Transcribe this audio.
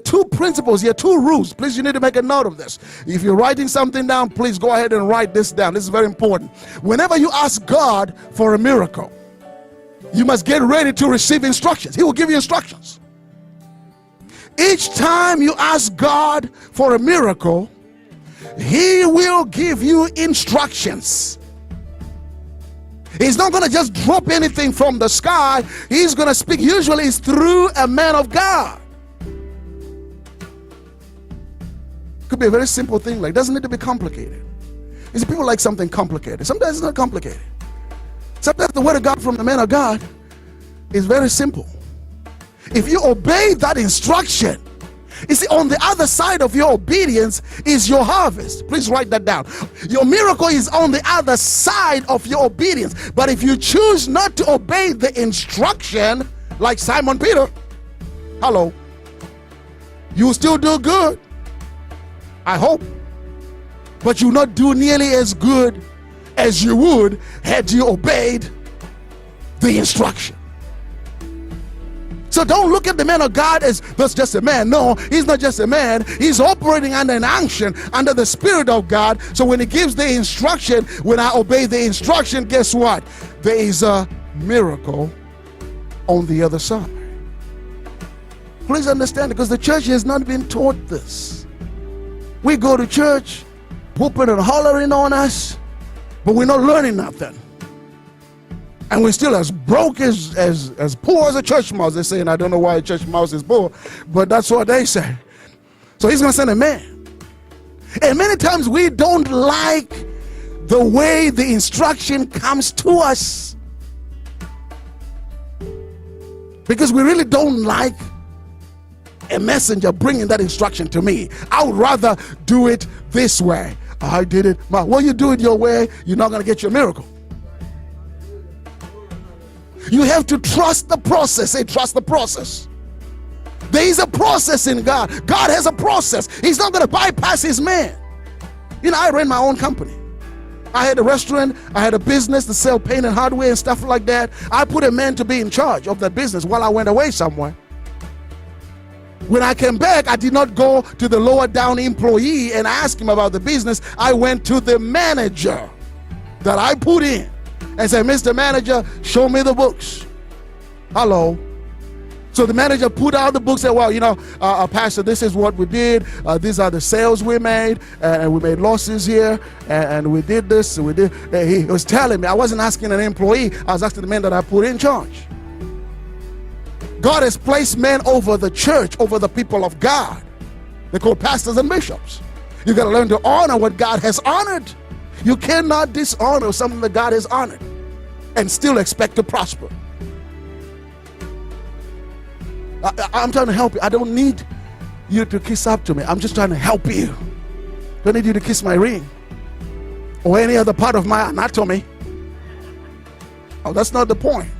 Two principles here, two rules. Please, you need to make a note of this. If you're writing something down, please go ahead and write this down. This is very important. Whenever you ask God for a miracle, you must get ready to receive instructions. He will give you instructions. Each time you ask God for a miracle, He will give you instructions. He's not going to just drop anything from the sky. He's going to speak. Usually it's through a man of God. Could be a very simple thing, like, doesn't need to be complicated. You see, people like something complicated. Sometimes it's not complicated. Sometimes the word of God from the man of God is very simple. If you obey that instruction, you see, on the other side of your obedience is your harvest. Please write that down. Your miracle is on the other side of your obedience. But if you choose not to obey the instruction, like Simon Peter, hello, you will still do good, I hope, but you will not do nearly as good as you would had you obeyed the instruction. So don't look at the man of God as that's just a man. No, he's not just a man. He's operating under an unction, under the Spirit of God. So when he gives the instruction, when I obey the instruction, guess what? There is a miracle on the other side. Please understand, because the church has not been taught this. We go to church, whooping and hollering on us, but we're not learning nothing. And we're still as broke, as poor as a church mouse. They say, and I don't know why a church mouse is poor, but that's what they say. So he's going to send a man. And many times we don't like the way the instruction comes to us, because we really don't like a messenger bringing that instruction to me. I would rather do it this way. I did it. Well, you do it your way, you're not going to get your miracle. You have to trust the process. Say, trust the process. There is a process in God. God has a process. He's not going to bypass his man. You know, I ran my own company. I had a restaurant. I had a business to sell paint and hardware and stuff like that. I put a man to be in charge of that business while I went away somewhere. When I came back, I did not go to the lower down employee and ask him about the business. I went to the manager that I put in and said, Mr. Manager, show me the books. Hello. So the manager put out the books and said, well, you know, Pastor, this is what we did. These are the sales we made, and we made losses here, and we did this, and we did. He was telling me, I wasn't asking an employee, I was asking the man that I put in charge. God has placed men over the church, over the people of God. They're called pastors and bishops. You got to learn to honor what God has honored. You cannot dishonor something that God has honored and still expect to prosper. I'm trying to help you. I don't need you to kiss up to me. I'm just trying to help you. I don't need you to kiss my ring or any other part of my anatomy. Oh, that's not the point.